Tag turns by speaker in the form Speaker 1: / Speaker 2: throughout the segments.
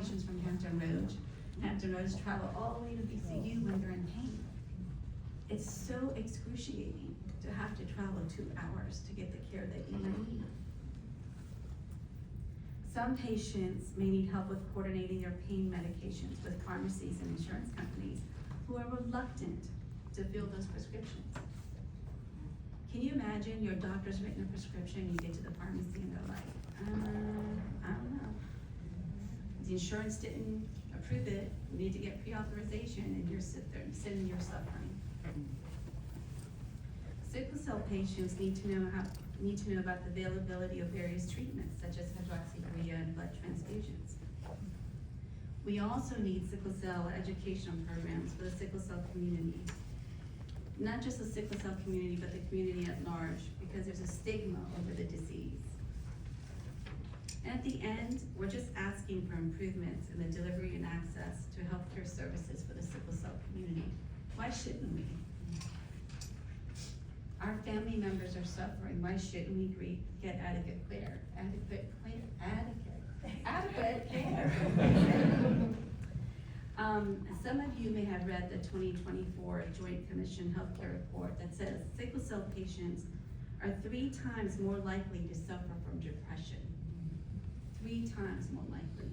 Speaker 1: patients from Hampton Roads travel all the way to VCU when they're in pain. It's so excruciating to have to travel 2 hours to get the care that you need. Some patients may need help with coordinating their pain medications with pharmacies and insurance companies who are reluctant to fill those prescriptions. Can you imagine your doctor's written a prescription, you get to the pharmacy and they're like, I don't know. The insurance didn't approve it, you need to get pre-authorization, and you're sitting here suffering. Sickle cell patients need to know about the availability of various treatments such as hydroxyurea and blood transfusions. We also need sickle cell educational programs for the sickle cell community. Not just the sickle cell community, but the community at large, because there's a stigma over the disease. And at the end, we're just asking for improvements in the delivery and access to healthcare services for the sickle cell community. Why shouldn't we? Our family members are suffering. Why shouldn't we get adequate care? Some of you may have read the 2024 Joint Commission Healthcare Report that says sickle cell patients are 3 times more likely to suffer from depression. 3 times more likely.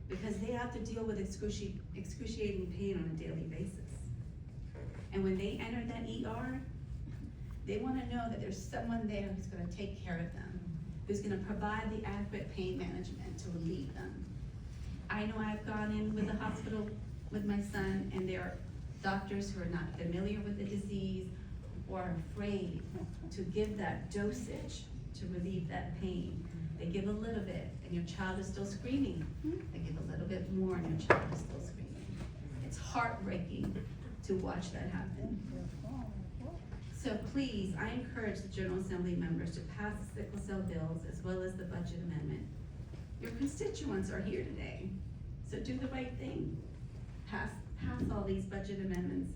Speaker 1: Because they have to deal with excruciating pain on a daily basis. And when they enter that ER, they want to know that there's someone there who's going to take care of them, who's going to provide the adequate pain management to relieve them. I know I've gone in with the hospital with my son, and there are doctors who are not familiar with the disease or are afraid to give that dosage to relieve that pain. They give a little bit, and your child is still screaming. They give a little bit more, and your child is still screaming. It's heartbreaking to watch that happen. So please, I encourage the General Assembly members to pass the sickle cell bills as well as the budget amendment. Your constituents are here today, so do the right thing. Pass all these budget amendments.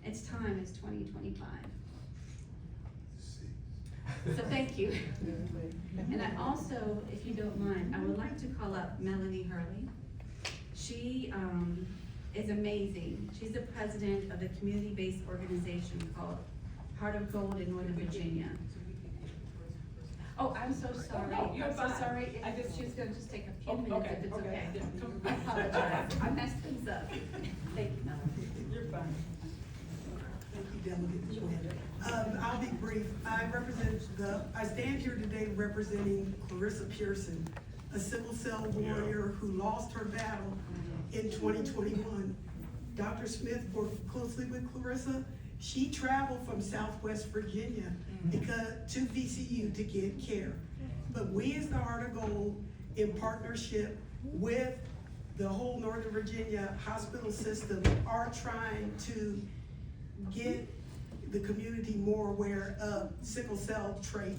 Speaker 1: It's time, it's 2025. So thank you. And I also, if you don't mind, I would like to call up Melanie Hurley. She is amazing. She's the president of a community-based organization called Heart of Gold in Northern Virginia. Oh, I'm so sorry.
Speaker 2: No, you're
Speaker 1: I'm
Speaker 2: fine.
Speaker 1: so sorry. She's gonna just take a few minutes if it's okay. I apologize. I messed things up. Thank you, Melanie.
Speaker 2: You're fine.
Speaker 3: Thank you, Delegate. I'll be brief. I stand here today representing Clarissa Pearson, a sickle cell warrior who lost her battle in 2021. Dr. Smith worked closely with Clarissa. She traveled from Southwest Virginia to VCU to get care. But we as the Heart of Gold, in partnership with the whole Northern Virginia hospital system, are trying to get the community more aware of sickle cell trait,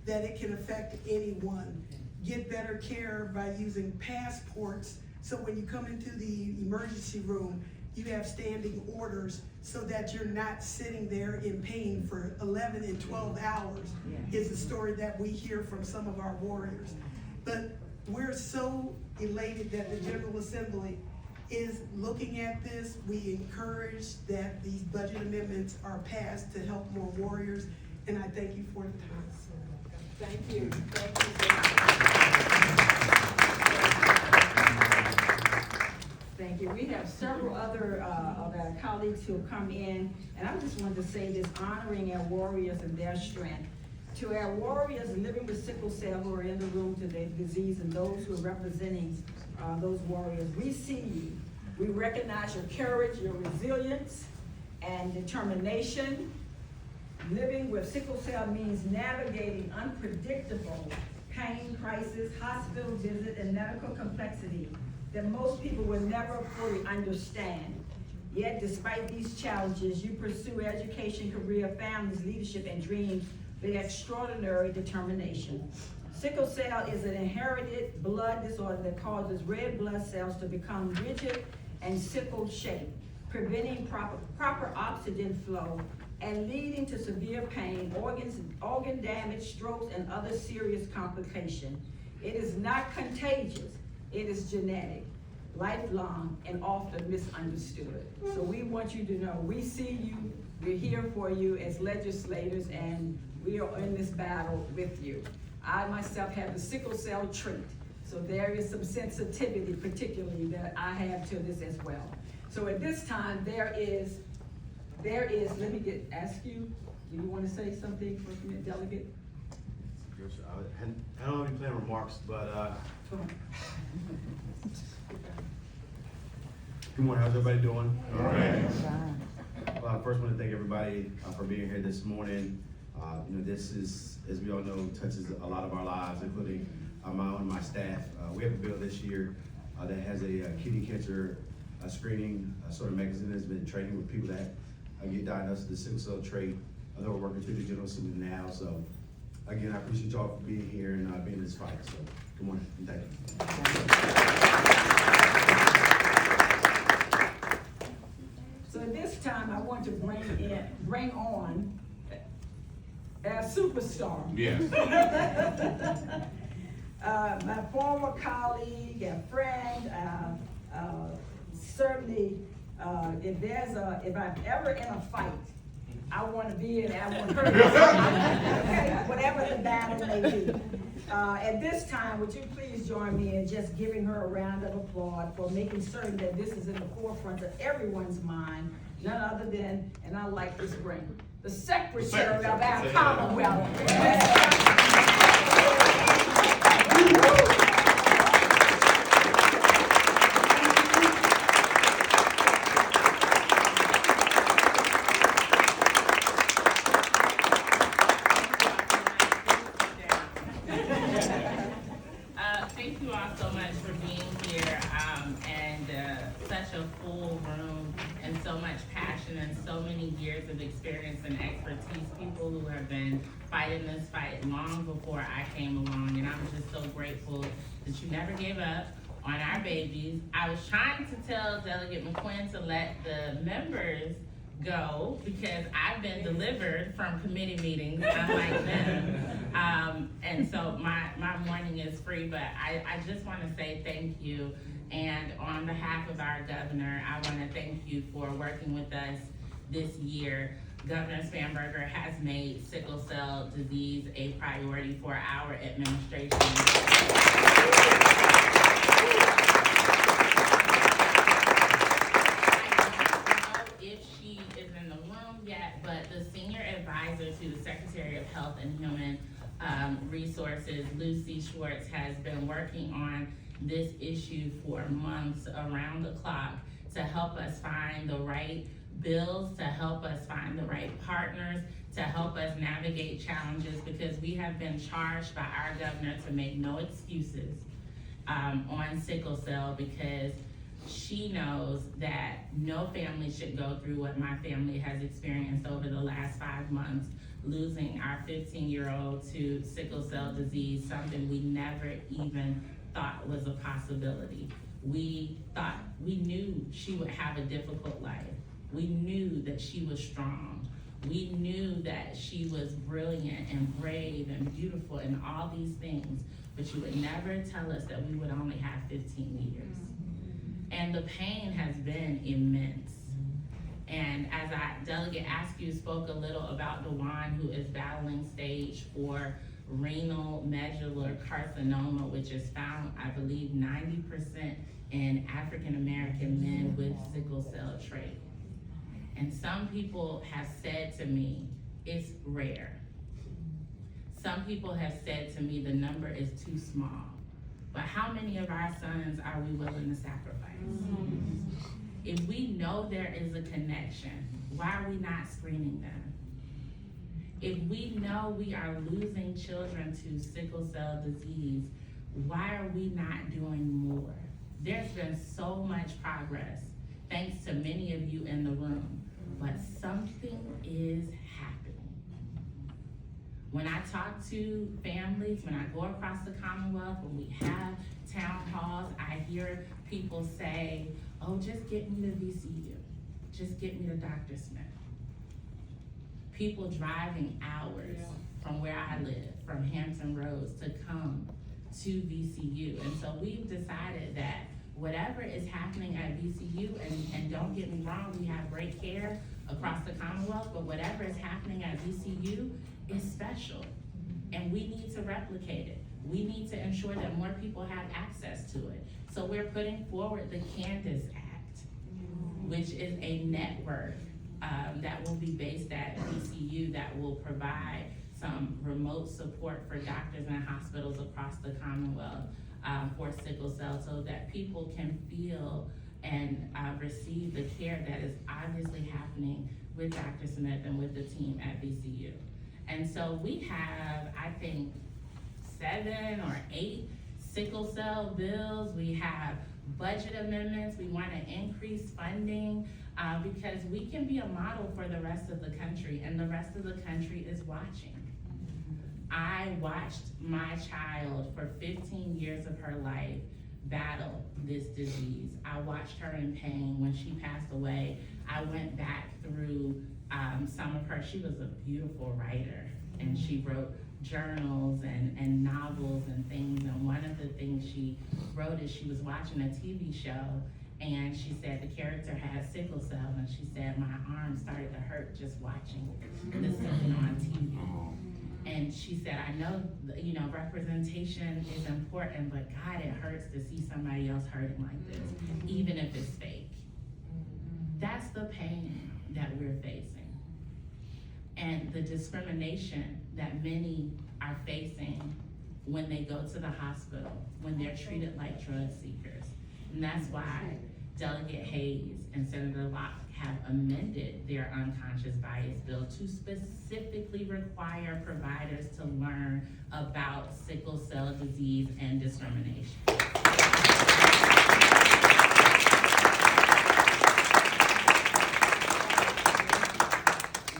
Speaker 3: that it can affect anyone. Get better care by using passports, so when you come into the emergency room, you have standing orders so that you're not sitting there in pain for 11 and 12 hours, is the story that we hear from some of our warriors. But we're so elated that the General Assembly is looking at this. We encourage that these budget amendments are passed to help more warriors, and I thank you for the time.
Speaker 2: Thank you. Thank you so much. Thank you. We have several other of our colleagues who have come in, and I just wanted to say this, honoring our warriors and their strength. To our warriors living with sickle cell who are in the room today, the disease, and those who are representing those warriors, we see you. We recognize your courage, your resilience, and determination. Living with sickle cell means navigating unpredictable pain, crisis, hospital visit, and medical complexity that most people will never fully understand. Yet, despite these challenges, you pursue education, career, families, leadership, and dreams with extraordinary determination. Sickle cell is an inherited blood disorder that causes red blood cells to become rigid and sickle-shaped, preventing proper oxygen flow and leading to severe pain, organ damage, strokes, and other serious complications. It is not contagious, it is genetic, lifelong, and often misunderstood. So we want you to know, we see you, we're here for you as legislators, and we are in this battle with you. I myself have the sickle cell trait, so there is some sensitivity particularly that I have to this as well. So at this time, there is, let me ask you, do you want to say something for the delegate?
Speaker 4: Yes, sir. I don't have any planned remarks, but good morning. How's everybody doing?
Speaker 5: All right.
Speaker 4: Well, I first want to thank everybody for being here this morning. This is, as we all know, touches a lot of our lives, including my own and my staff. We have a bill this year that has a kidney cancer screening sort of mechanism. Has been training with people that get diagnosed with the sickle cell trait. We're working through the General Assembly now. So again, I appreciate y'all for being here and being in this fight. So good morning and thank you.
Speaker 2: So at this time, I want to bring on our superstar.
Speaker 5: Yes.
Speaker 2: My former colleague and friend, certainly, if I'm ever in a fight, I want to be in, I want her to okay, whatever the battle may be. At this time, would you please join me in just giving her a round of applause for making certain that this is in the forefront of everyone's mind, none other than, and I like this ring, the Secretary of our Commonwealth.
Speaker 6: Thank you all so much for being here, and such a full room and so much passion and so many years of experience and expertise, people who have been fighting this fight long before I came along, and I'm just so grateful that you never gave up on our babies. I was trying to tell Delegate McQuinn to let the members go because I've been delivered from committee meetings, unlike them. And so my morning is free, but I just want to say thank you. And on behalf of our governor, I want to thank you for working with us this year. Governor Spanberger has made sickle cell disease a priority for our administration. If she is in the room yet, but the senior advisor to the Secretary of Health and Human Resources, Lucy Schwartz, has been working on this issue for months around the clock to help us find the right bills, to help us find the right partners, to help us navigate challenges, because we have been charged by our governor to make no excuses on sickle cell, because she knows that no family should go through what my family has experienced over the last 5 months, losing our 15-year-old to sickle cell disease, something we never even thought was a possibility. We knew she would have a difficult life. We knew that she was strong. We knew that she was brilliant and brave and beautiful and all these things, but you would never tell us that we would only have 15 years. And the pain has been immense. And as Delegate Askew spoke a little about Dewan, who is battling stage 4 renal medullary carcinoma, which is found, I believe, 90% in African American men with sickle cell trait. And some people have said to me, it's rare. Some people have said to me, the number is too small. But how many of our sons are we willing to sacrifice? If we know there is a connection, why are we not screening them? If we know we are losing children to sickle cell disease, why are we not doing more? There's been so much progress, thanks to many of you in the room, but something is happening. When I talk to families, when I go across the Commonwealth, when we have town halls, I hear people say, oh, just get me to VCU. Just get me to Dr. Smith. People driving hours from where I live, from Hampton Roads, to come to VCU. And so we've decided that whatever is happening at VCU, and don't get me wrong, we have great care across the Commonwealth, but whatever is happening at VCU is special, and we need to replicate it. We need to ensure that more people have access to it. So we're putting forward the Candace Act, which is a network that will be based at VCU that will provide some remote support for doctors and hospitals across the Commonwealth for sickle cell, so that people can feel and receive the care that is obviously happening with Dr. Smith and with the team at VCU. And so we have, I think, 7 or 8 sickle cell bills. We have budget amendments. We want to increase funding because we can be a model for the rest of the country, and the rest of the country is watching. I watched my child for 15 years of her life battle this disease. I watched her in pain when she passed away. I went back through some of her, she was a beautiful writer, and she wrote journals and novels and things, and one of the things she wrote is she was watching a TV show, and she said the character had sickle cell, and she said my arm started to hurt just watching this thing on TV. And she said, I know, representation is important, but God, it hurts to see somebody else hurting like this, even if it's fake. That's the pain that we're facing. And the discrimination that many are facing when they go to the hospital, when they're treated like drug seekers. And that's why Delegate Hayes and Senator Locke have amended their unconscious bias bill to specifically require providers to learn about sickle cell disease and discrimination.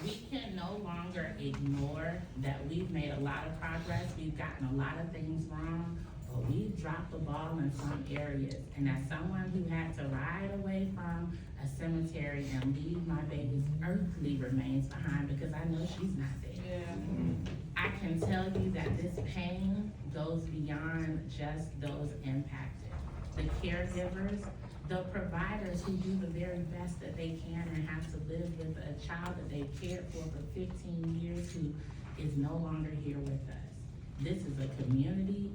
Speaker 6: We can no longer ignore that we've made a lot of progress, we've gotten a lot of things wrong, but we've dropped the ball in some areas. And as someone who had to ride away from a cemetery and leave my baby's earthly remains behind because I know she's not there. I can tell you that this pain goes beyond just those impacted. The caregivers, the providers who do the very best that they can and have to live with a child that they've cared for 15 years who is no longer here with us. This is a community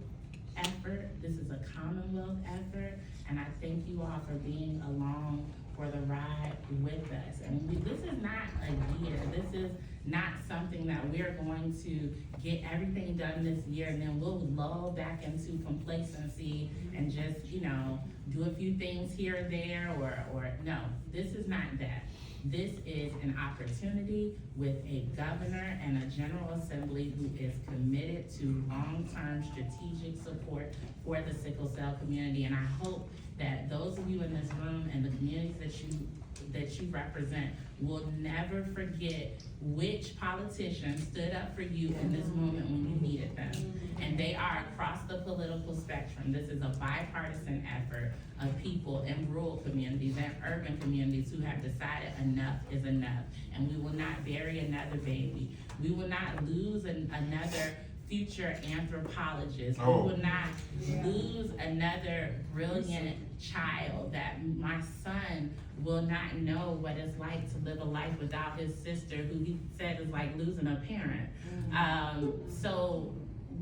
Speaker 6: effort, this is a Commonwealth effort, and I thank you all for being along for the ride with us. And this is not a year, this is not something that we're going to get everything done this year and then we'll lull back into complacency and just, do a few things here or there, or no, this is not that. This is an opportunity with a governor and a General Assembly who is committed to long-term strategic support for the sickle cell community. And I hope that those of you in this room and the communities that you represent will never forget which politician stood up for you in this moment when you needed them. And they are across the political spectrum. This is a bipartisan effort of people in rural communities and urban communities who have decided enough is enough. And we will not bury another baby. We will not lose another future anthropologist. We will not lose another brilliant child. That my son will not know what it's like to live a life without his sister, who he said is like losing a parent. So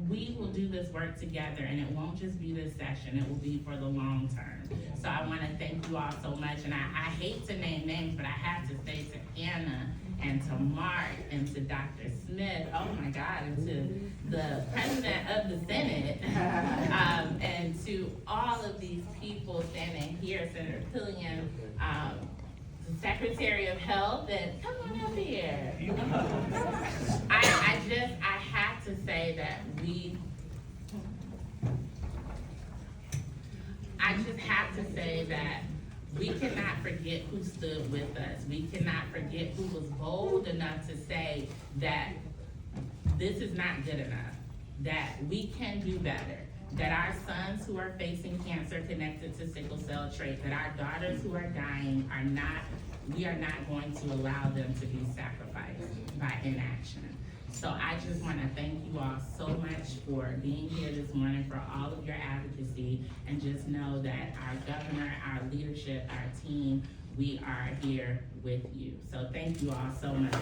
Speaker 6: we will do this work together, and it won't just be this session, it will be for the long term. So I want to thank you all so much, and I hate to name names, but I have to say to Anna and to Mark and to Dr. Smith, oh my God, and to the President of the Senate, and to all of these people standing here, Senator Pillion, the Secretary of Health, and come on up here. I have to say that we cannot forget who stood with us. We cannot forget who was bold enough to say that this is not good enough, that we can do better, that our sons who are facing cancer connected to sickle cell trait, that our daughters who are dying we are not going to allow them to be sacrificed by inaction. So I just wanna thank you all so much for being here this morning, for all of your advocacy, and just know that our governor, our leadership, our team, we are here with you. So thank you all so much.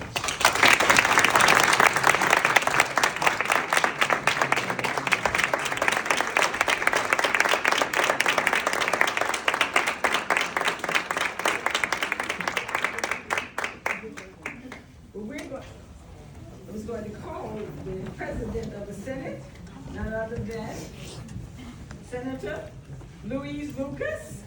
Speaker 2: I was going to call the President of the Senate, none other than Senator Louise Lucas.